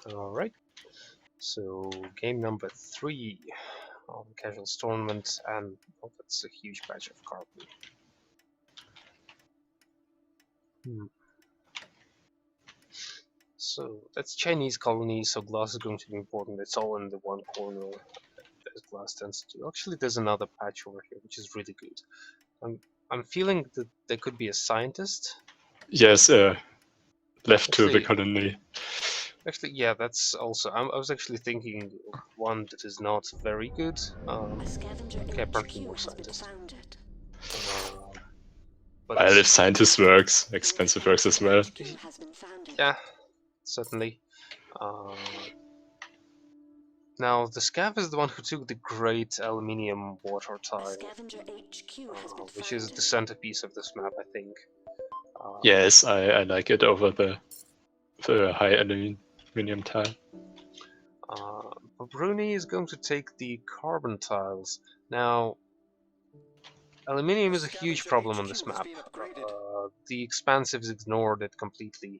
Alright, so game number 3 on Casuals Tournament, and oh, that's a huge patch of carbon. So that's Chinese colony, so glass is going to be important. It's all in the one corner as glass tends to do. Actually, there's another patch over here, which is really good. I'm feeling that there could be a scientist. Yes, left to the Actually, colony. Actually, yeah, that's also. I was actually thinking of one that is not very good. Okay, apparently no scientist. But Well, if scientist works, expensive works as well. yeah, certainly. Now, the Scav is the one who took the great aluminium water tile, which is the centerpiece of this map, I think. Yes, I like it over the high aluminium tile. Bruni is going to take the carbon tiles. Now, aluminium is a huge problem on this map. The expansives ignored it completely.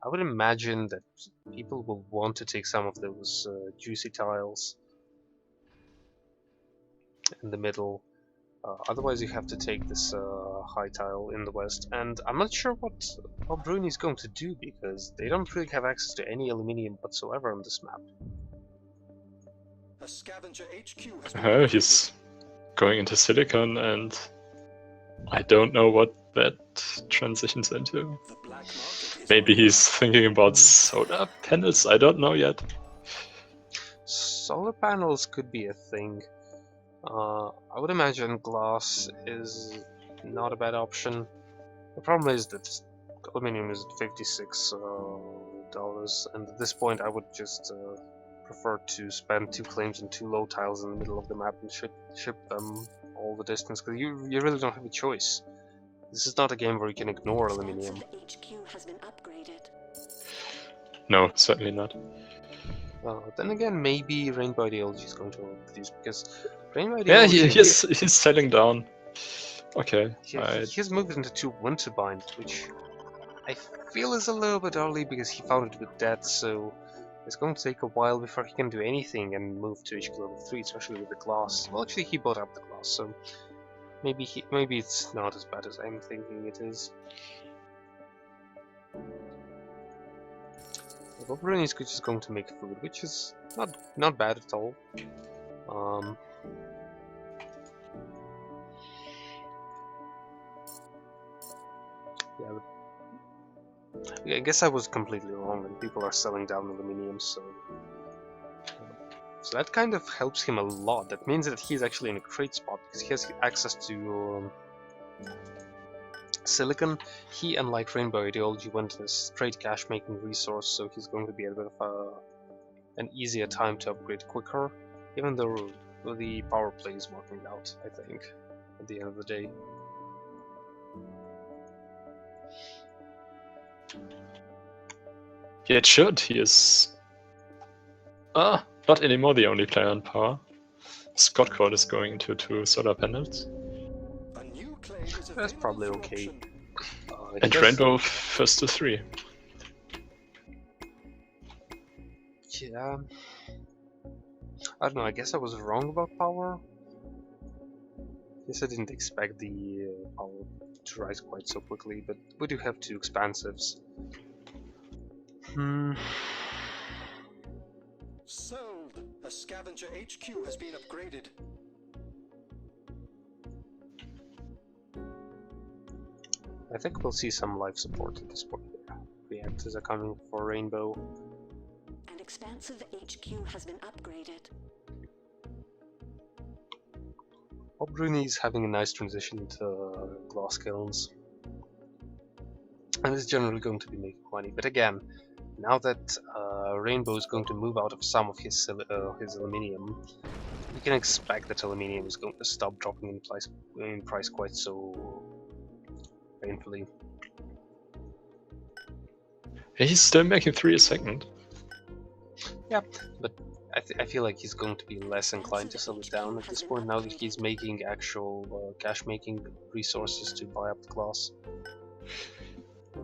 I would imagine that people will want to take some of those juicy tiles in the middle. Otherwise, you have to take this high tile in the west. And I'm not sure what Bruni is going to do, because they don't really have access to any aluminium whatsoever on this map. A scavenger HQ has He's going into silicon, and I don't know what that transitions into. Maybe he's thinking about solar panels, I don't know yet. Solar panels could be a thing. I would imagine glass is not a bad option. The problem is that aluminium is $56, and at this point I would just prefer to spend 2 claims and 2 low tiles in the middle of the map and ship them all the distance, because you really don't have a choice. This is not a game where you can ignore aluminium. No, certainly not. Then again, maybe Rainbow Ideology is going to produce, because Rainbow Yeah, Ideology... he's settling down. Okay. He's moved into 2 Winterbind, which I feel is a little bit early because he found it with death, so it's going to take a while before he can do anything and move to HQ level 3, especially with the glass. Well, actually, he bought up the glass, so maybe it's not as bad as I'm thinking it is. Bruni is just going to make food, which is not bad at all. Yeah, I guess I was completely wrong, and people are selling down aluminium, so that kind of helps him a lot. That means that he's actually in a great spot because he has access to silicon. He, unlike Rainbow Ideology, went a straight cash-making resource, so he's going to be a bit of an easier time to upgrade quicker, even though the power play is working out, I think, at the end of the day. Yeah, it should. He is... not anymore the only player on power. Scott Court is going into 2 solar panels. That's probably okay. And Rainbow first to 3. Yeah. I don't know, I guess I was wrong about power. I guess I didn't expect the power to rise quite so quickly, but we do have 2 expansives. Sold! A scavenger HQ has been upgraded. I think we'll see some life support at this point. Reactors are coming for Rainbow. An expansive HQ has been upgraded. Bruni is having a nice transition into glass kilns, and is generally going to be making money. But again, now that Rainbow is going to move out of some of his aluminium, you can expect that aluminium is going to stop dropping in price quite so painfully. He's still making 3 a second. Yeah, but I feel like he's going to be less inclined to sell it down at this point, now that he's making actual cash-making resources to buy up the glass.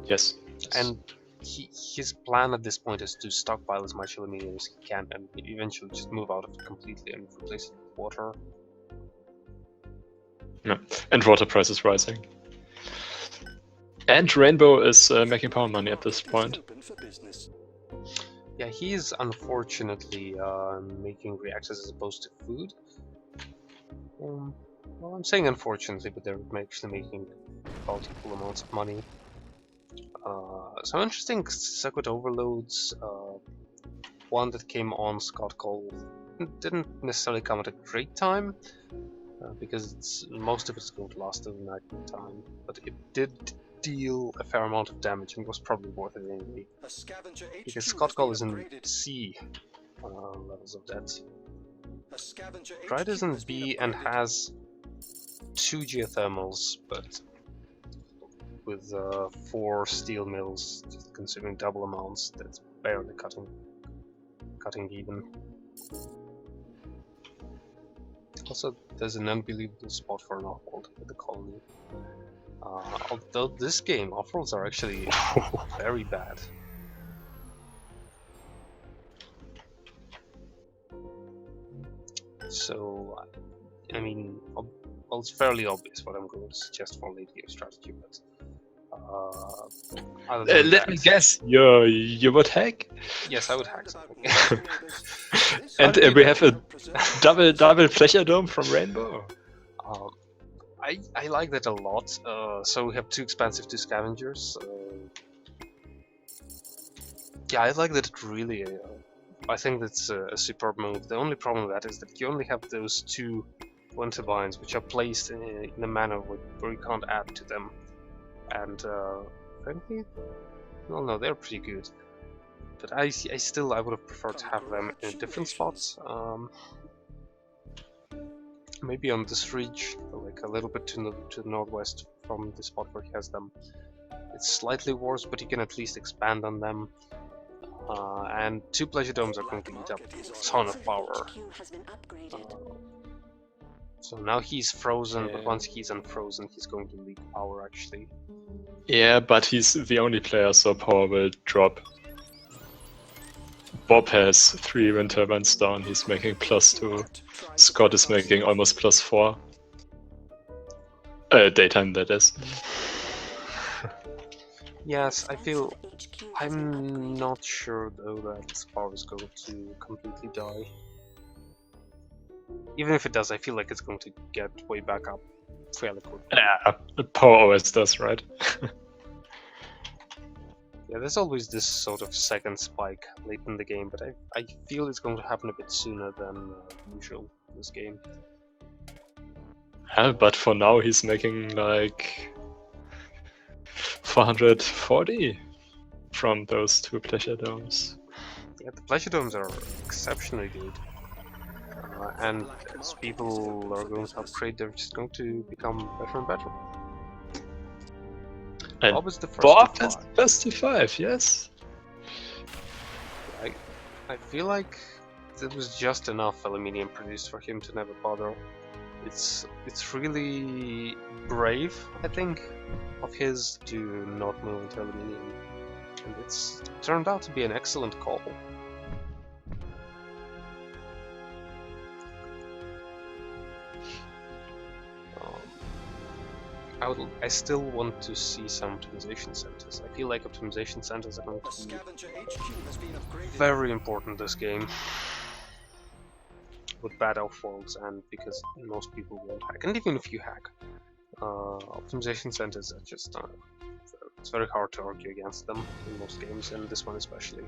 Yes. And his plan at this point is to stockpile as much aluminium as he can and eventually just move out of it completely and replace it with water. Yeah. And water prices rising. And Rainbow is making power money at this point. Open for business. Yeah, he is unfortunately making reactors as opposed to food. Well, I'm saying unfortunately, but they're actually making multiple amounts of money. Some interesting circuit overloads. One that came on Scott Cole didn't necessarily come at a great time, because most of it's going to last overnight time, but it did deal a fair amount of damage and was probably worth it anyway. A scavenger HQ Because has Scott been Cole is in upgraded. C levels of debt. A scavenger Pride HQ is in has been B and upgraded. has 2 geothermals, but with 4 steel mills, just consuming double amounts, that's barely cutting even. Also, there's an unbelievable spot for an off-world with the colony. Although this game, off-worlds are actually very bad. So, I mean, well, it's fairly obvious what I'm going to suggest for late game strategy, but other than Let that, me guess, you would hack? yes, I would hack something. And we have a double pleasure dome from Rainbow. I like that a lot. So we have 2 expansive 2 scavengers. Yeah, I like that it really. I think that's a superb move. The only problem with that is that you only have those 2 winter vines, which are placed in a manner where you can't add to them. And frankly, well, no, they're pretty good. But I would have preferred to have them in a different spot. Maybe on this ridge, like a little bit to the northwest from the spot where he has them. It's slightly worse, but he can at least expand on them. And 2 pleasure domes are going to eat up a ton of power. HQ has been upgraded. So now he's frozen, but once he's unfrozen, he's going to leak power actually. Yeah, but he's the only player, so power will drop. Bob has 3 wind turbines down, he's making +2. Scott is making almost +4. Daytime, that is. Yes, I feel. Expansive HQ has been I'm upgraded. not sure though that power is going to completely die. Even if it does, I feel like it's going to get way back up fairly quickly. Yeah, power always does, right? Yeah, there's always this sort of second spike late in the game, but I feel it's going to happen a bit sooner than usual in this game. Yeah, but for now he's making like 440 from those 2 pleasure domes. Yeah, the pleasure domes are exceptionally good. And as people are going to upgrade, they're just going to become better and better. And Bob is the first Bob to is fly. first to 5, yes. I feel like there was just enough aluminium produced for him to never bother. It's really brave, I think, of his to not move into aluminium, and it's turned out to be an excellent call. I still want to see some optimization centers. I feel like optimization centers are going A to be scavenger HQ has been upgraded. very important this game. With bad off-worlds and because most people won't hack. And even if you hack, optimization centers are just... it's very hard to argue against them in most games, and this one especially.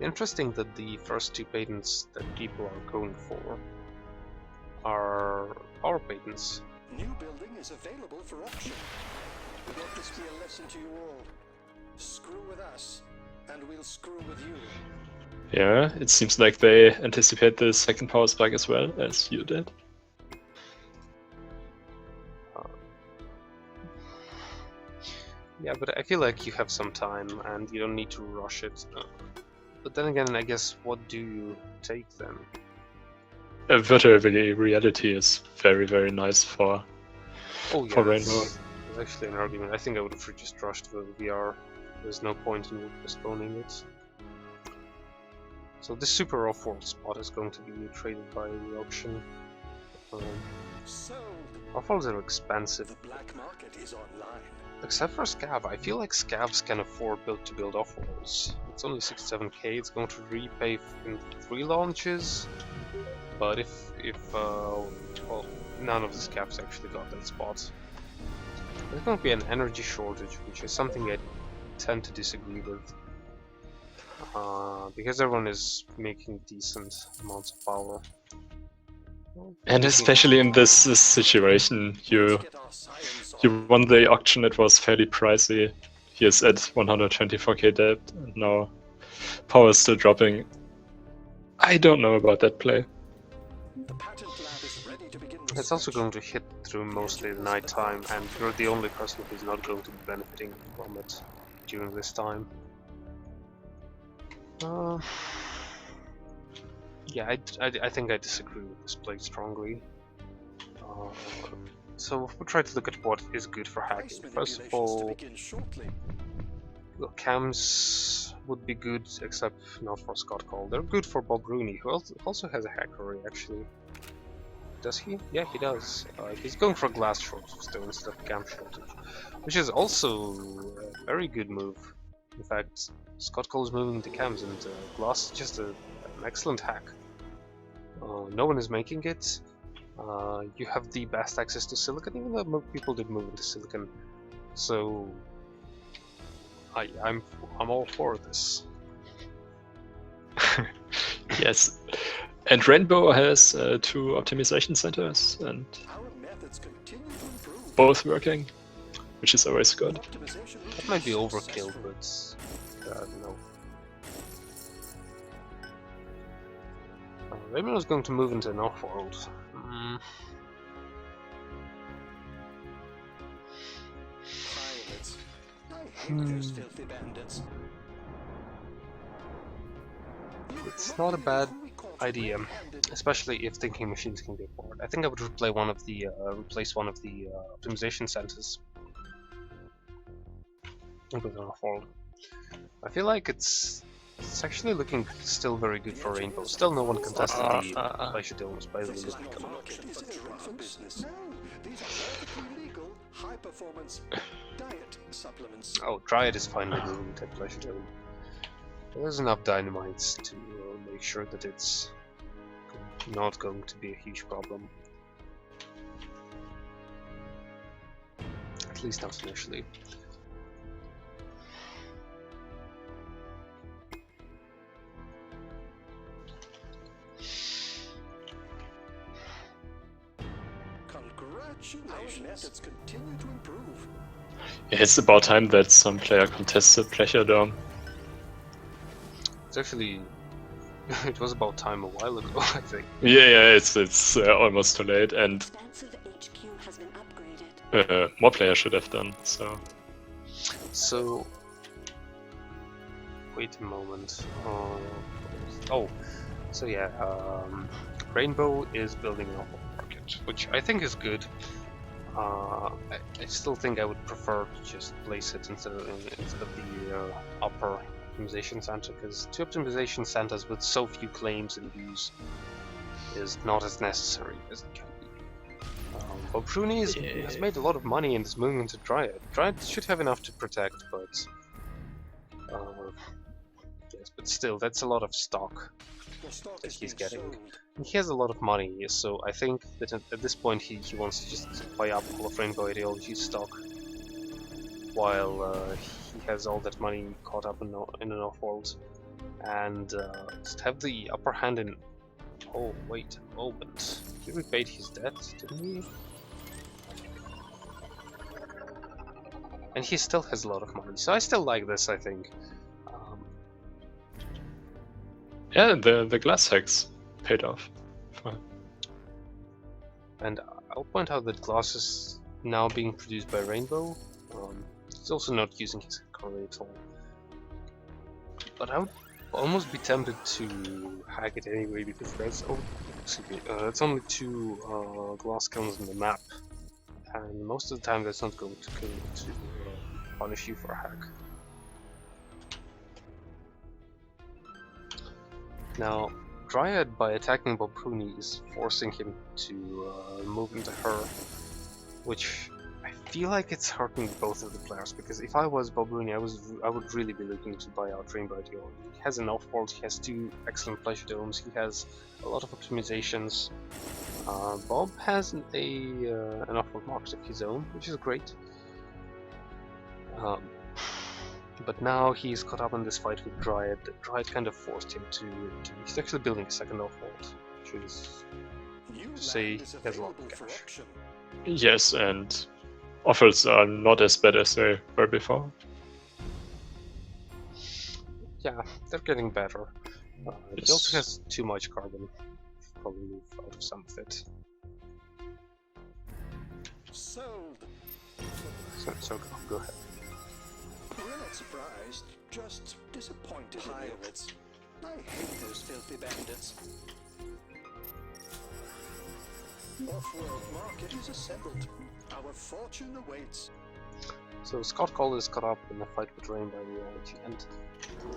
Interesting that the first 2 patents that people are going for are power patents. New building is available for auction. Let this be a lesson to you all. Screw with us, and we'll screw with you. Yeah, it seems like they anticipate the second power spike as well as you did. Yeah, but I feel like you have some time and you don't need to rush it. But then again, I guess what do you take then? virtual reality is very, very nice for Oh yeah, for Rainbow. that's actually an argument. I think I would have just rushed the VR. There's no point in postponing it. So this super off-world spot is going to be traded by the auction. Sold. Off-worlds are expensive, The black market is online. except for Scav. I feel like Scavs can afford to build off-worlds. It's only 67k. It's going to repay in 3 launches. But if well, none of the Scavs actually got that spot. There's going to be an energy shortage, which is something I tend to disagree with. Because everyone is making decent amounts of power. And especially in this situation, you won the auction. It was fairly pricey. He is at 124k debt, and now power is still dropping. I don't know about that play. The patent lab is ready to begin It's also research. going to hit through mostly at night time, and you're the only person who's not going to be benefiting from it during this time. Yeah, I think I disagree with this play strongly. So we'll try to look at what is good for hacking. Price First of manipulations to all, begin shortly. well, cams would be good, except not for Scott Cole. They're good for Bob Rooney, who also has a hackery, actually. Does he? Yeah, he does. He's going for glass shortage though, instead of cam shortage, which is also a very good move. In fact, Scott Cole is moving the cams, and glass is just an excellent hack. No one is making it. You have the best access to silicon, even though people did move into silicon. So I'm all for this. Yes. And Rainbow has 2 optimization centers, and Our methods continue to improve. both working, which is always good. Optimization That might be is overkill, successful. but no. Rainbow is going to move into an off-world. Pirates. I hate those filthy bandits. It's not a bad idea, especially if thinking machines can be afforded. I think I would replace one of the optimization centers with an off-world. I feel like it's actually looking still very good for Rainbow. Still, no one contested the Glacier Domes, by the way. This black market isn't right for business. No, these are perfectly legal, high-performance diet supplements. Oh, Dryad is finally moving to Glacier Dome. There's enough dynamites to make sure that it's not going to be a huge problem. At least not initially. Congratulations. Our methods continue to improve. It's about time that some player contested Pleasure Dome. It's actually it was about time a while ago, I think. Yeah, it's almost too late, and Expansive HQ has been upgraded. more players should have done so. So wait a moment. So yeah, Rainbow is building an off-world market, which I think is good. I still think I would prefer to just place it instead of the upper optimization center, because 2 optimization centers with so few claims and views is not as necessary as it can be. Bob Rooney has made a lot of money and is moving into Dryad. Dryad should have enough to protect, but yes, but still, that's a lot of stock Your stock that is he's being getting. sold. He has a lot of money, so I think that at this point he wants to just buy up all of Rainbow Ideology stock, while he has all that money caught up in an off-world, and just have the upper hand in... Oh, wait a moment. He repaid his debt, didn't he? And he still has a lot of money, so I still like this, I think. Yeah, the glass hacks paid off. Fine. And I'll point out that glass is now being produced by Rainbow. He's also not using his hackery at all. But I would almost be tempted to hack it anyway because that's only 2 glass kilns on the map, and most of the time that's not going to punish you for a hack. Now, Dryad, by attacking Bob Rooney, is forcing him to move into her, which I feel like it's hurting both of the players, because if I was Bob Rooney, I would really be looking to buy out Rainbow Ideology. He has an off-world, he has 2 excellent pleasure domes, he has a lot of optimizations. Bob has an off-world market of his own, which is great. But now he's caught up in this fight with Dryad. Dryad kind of forced him to he's actually building a second off-world, which is to say he has a lot of cash. Yes, and offers are not as bad as they were before. Yeah, they're getting better. He also has too much carbon. Probably move out of some of it. Sold. So go ahead. We're not surprised, just disappointed. Pirates. I hate those filthy bandits. Off-world market is assembled. Our fortune awaits. So Scott Cole is caught up in a fight with Rainbow Ideology, and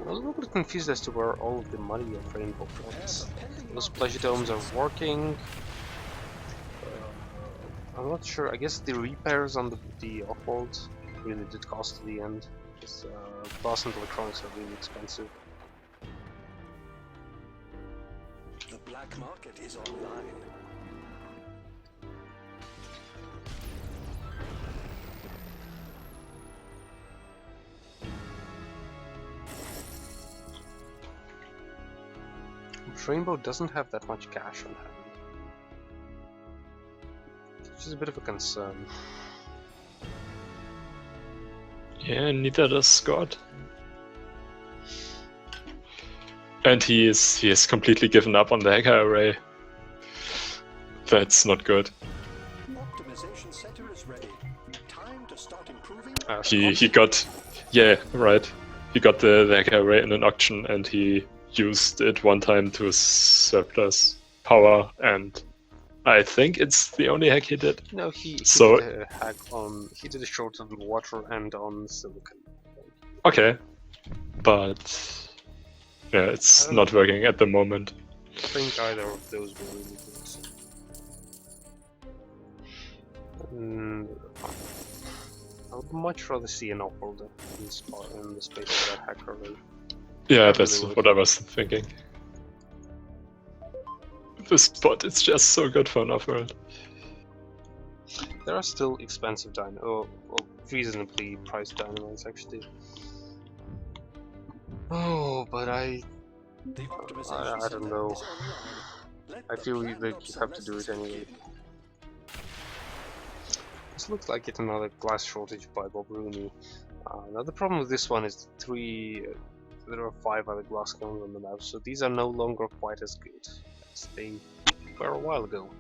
I was a little bit confused as to where all of the money of Rainbow went. Those pleasure domes are working. I'm not sure. I guess the repairs on the off-world really did cost at the end, because glass and electronics are really expensive. The black market is online. Rainbow doesn't have that much cash on hand, which is a bit of a concern. Yeah, neither does Scott. And he is completely given up on the hacker array. That's not good. Optimization center is ready. Time to start improving. He got, yeah, right. He got the hacker array in an auction, and he used it one time to surplus power, and I think it's the only hack he did. No, he did a hack on. He did a short on water and on silicon. Okay, but yeah, it's not working at the moment. I think either of those were really good. I would much rather see an off-world in the space of that hacker array. Yeah, that's what I was thinking. The spot is just so good for an off-world. There are still expensive reasonably priced dynamites actually. Oh, but I don't know. I feel like you have to do it anyway. This looks like it's another glass shortage by Bob Rooney. Now the problem with this one is there are 5 other glass cones on the map, so these are no longer quite as good as they were a while ago.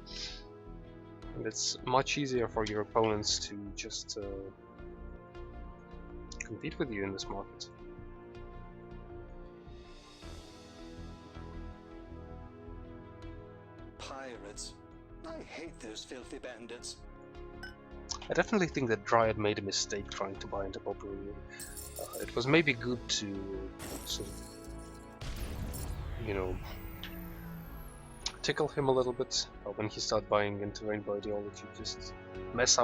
And it's much easier for your opponents to just compete with you in this market. Pirates. I hate those filthy bandits. I definitely think that Dryad made a mistake trying to buy into Bob Rooney. It was maybe good to sort of, tickle him a little bit when he started buying into Rainbow Ideology. Just mess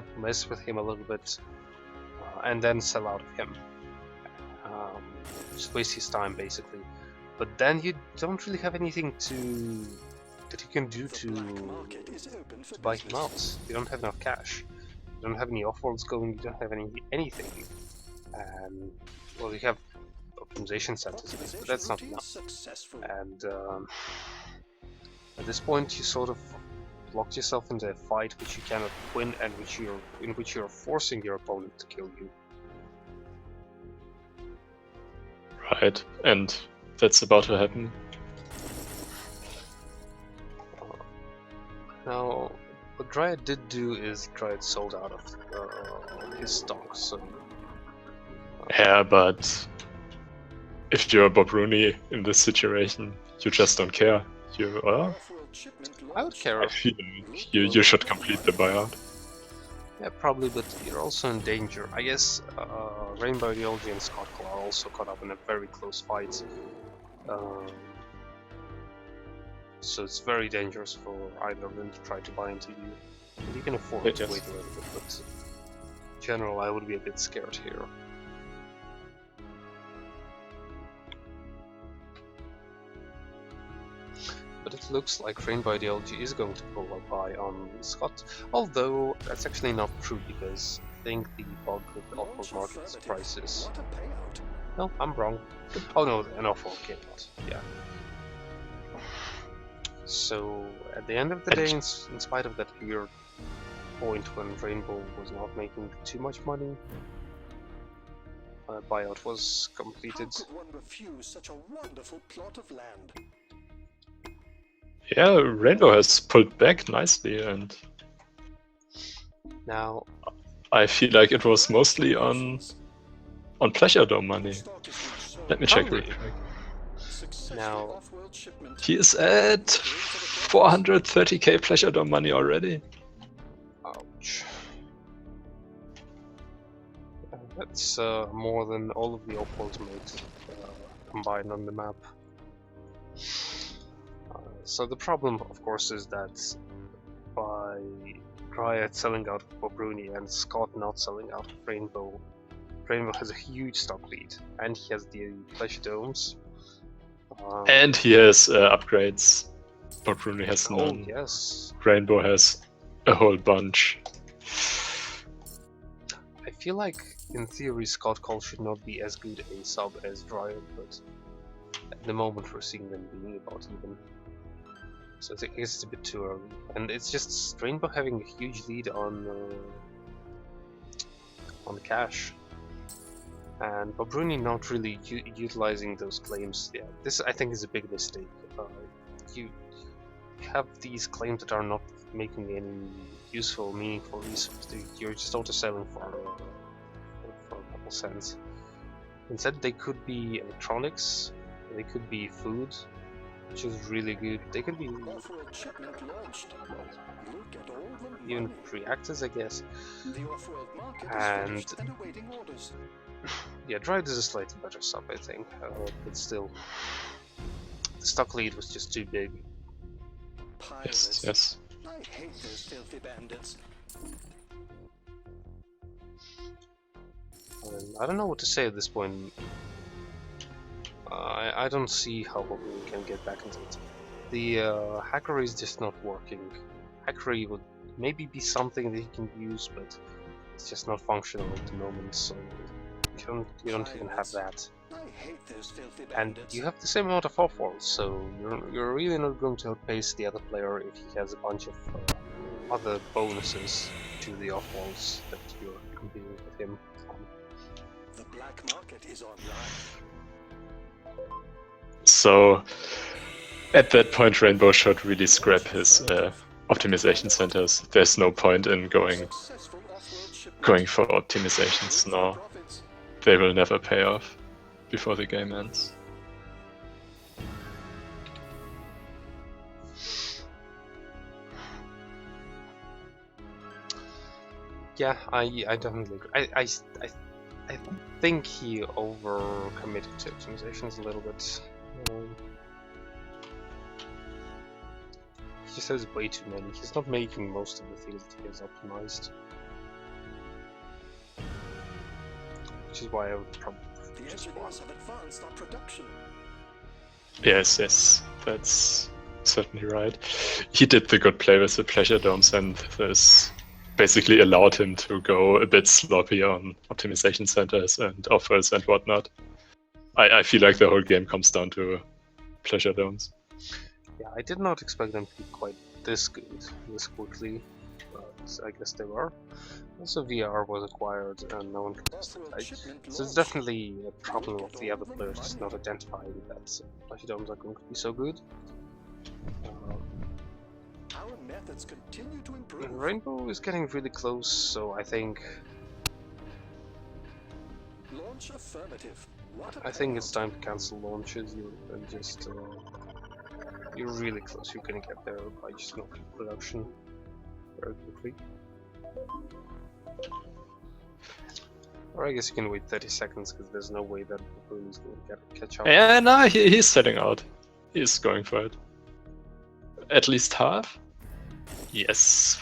with him a little bit, and then sell out of him. Just waste his time basically. But then you don't really have anything that you can do to buy him out. You don't have enough cash. You don't have any off-worlds going. You don't have anything. And well, you have optimization centers, but that's not enough. And at this point, you sort of locked yourself into a fight which you cannot win, and in which you're forcing your opponent to kill you. Right, and that's about to happen. Now, what Dryad did do is Dryad sold out of his stock, so... Yeah, but if you're Bob Rooney in this situation, you just don't care. Off-world shipment I would launched. care. I feel like you should complete the buyout. Yeah, probably, but you're also in danger. I guess Rainbow Ideology and Scott Claw are also caught up in a very close fight. So it's very dangerous for either of them to try to buy into you. And you can afford to Yes. wait a little bit, but in general, I would be a bit scared here. But it looks like Rainbow Ideology is going to pull a buy on Scott, although that's actually not true because I think the bug with the Launch off-world market's affirmative. prices. What a payout. No, I'm wrong. Oh no, an off-world came out. Yeah. So at the end of the day, in spite of that weird point when Rainbow was not making too much money, buyout was How completed. could one refuse such a wonderful plot of land? Yeah, Rainbow has pulled back nicely, and Now, I feel like it was mostly on Pleasure Dome money. Stock is being sold. Let me check real Hungry. quick. Successful Now- off-world shipment. He is at 430k Pleasure Dome money already. ouch. That's more than all of the off-worlds made combined on the map. So the problem, of course, is that by Dryad selling out of Bob Rooney and Scott not selling out of Rainbow, Rainbow has a huge stock lead, and he has the Pleasure Domes. And he has upgrades. Bob Rooney has oh none. yes, Rainbow has a whole bunch. I feel like in theory Scott Cole should not be as good a sub as Dryad, but at the moment we're seeing them being about even. So I guess it's a bit too early, and it's just Rainbow having a huge lead on cash, and Bob Rooney not really utilizing those claims. Yeah, this I think is a big mistake. You have these claims that are not making any useful, meaningful resource. You're just auto-selling for a couple cents. Instead, they could be electronics, they could be food, which is really good. They could be Off-world shipment launched. Look at all the even money. reactors, I guess. The off-world market And- is finished and awaiting orders. Yeah, Dryad is a slightly better sub, I think, but still, the stock lead was just too big. Pirates. Yes. I hate those filthy bandits. And I don't know what to say at this point. I don't see how we can get back into it. The hackery is just not working. Hackery would maybe be something that you can use, but it's just not functional at the moment. So you don't even have that. I hate those filthy And bandits. you have the same amount of off-worlds, so you're really not going to outpace the other player if he has a bunch of other bonuses to the off-worlds that you're competing with him on. The black market is online. So at that point, Rainbow should really scrap his optimization centers. There's no point in going Successful off-world shipment. going for optimizations now. Profits. They will never pay off before the game ends. Yeah, I definitely agree. I think he overcommitted to optimizations a little bit. He just has way too many. He's not making most of the things that he has optimized. Which is why I would probably The just engineers have advanced our production. Yes, that's certainly right. He did the good play with the Pleasure Domes, and this basically allowed him to go a bit sloppy on optimization centers and offers and whatnot. I feel like the whole game comes down to Pleasure Domes. Yeah, I did not expect them to be quite this good this quickly, but I guess they were. Also, VR was acquired and no one contested. Off-world shipment So it's launched. definitely a problem of the other players just not identifying that Pleasure Domes are going to be so good. Our methods continue to improve. And Rainbow is getting really close, so I think Launch affirmative. What a I think it's payout. time to cancel launches. You're really close. You're gonna get there by just not production very quickly. Or I guess you can wait 30 seconds because there's no way that Baboon is going to catch up. Yeah, no, he's setting out. He's going for it. At least half? Yes.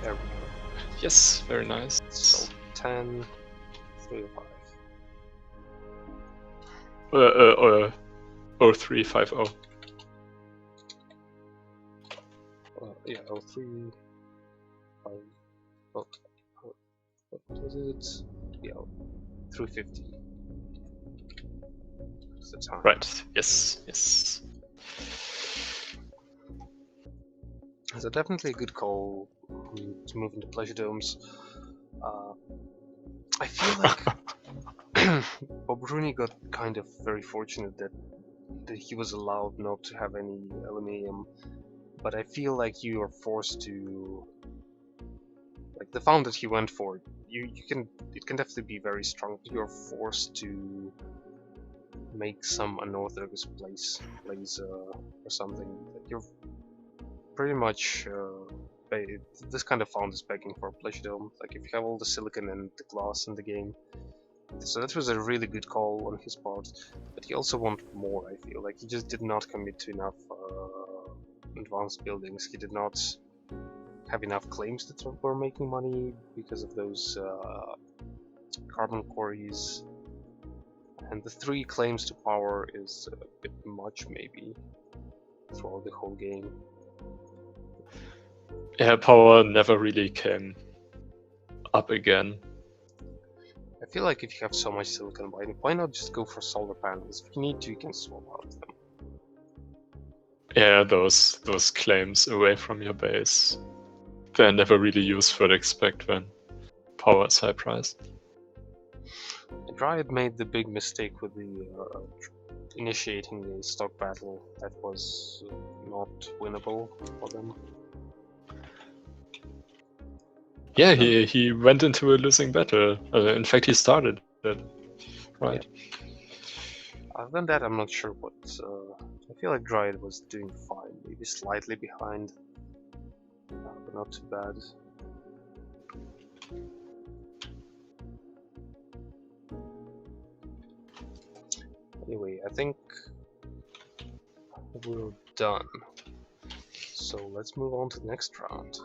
There we go. Yes, very nice. So 10, 3 5. 0350. Yeah, 03, 5. Oh, what was it? Yeah, 350. That's the time. Right, yes, yes. So definitely a good call to move into pleasure domes. I feel like Bob Rooney got kind of very fortunate that he was allowed not to have any aluminium, but I feel like you are forced to, like the found that he went for, it can definitely be very strong, but you're forced to make some unorthodox plays or something. You're pretty much this kind of found is begging for a pleasure dome. Like if you have all the silicon and the glass in the game, so that was a really good call on his part. But he also wanted more. I feel like he just did not commit to enough advanced buildings. He did not have enough claims that were making money because of those carbon quarries. And the 3 claims to power is a bit much, maybe, throughout the whole game. Yeah, power never really came up again. I feel like if you have so much silicon, why not just go for solar panels? If you need to, you can swap out them. Yeah, those claims away from your base, they're never really useful except when power is high priced. Dryad made the big mistake with the initiating a stock battle that was not winnable for them. Yeah, he went into a losing battle. In fact, he started it, right? Other than that, I'm not sure what. I feel like Dryad was doing fine, maybe slightly behind, but not too bad. Anyway, I think we're done. So let's move on to the next round.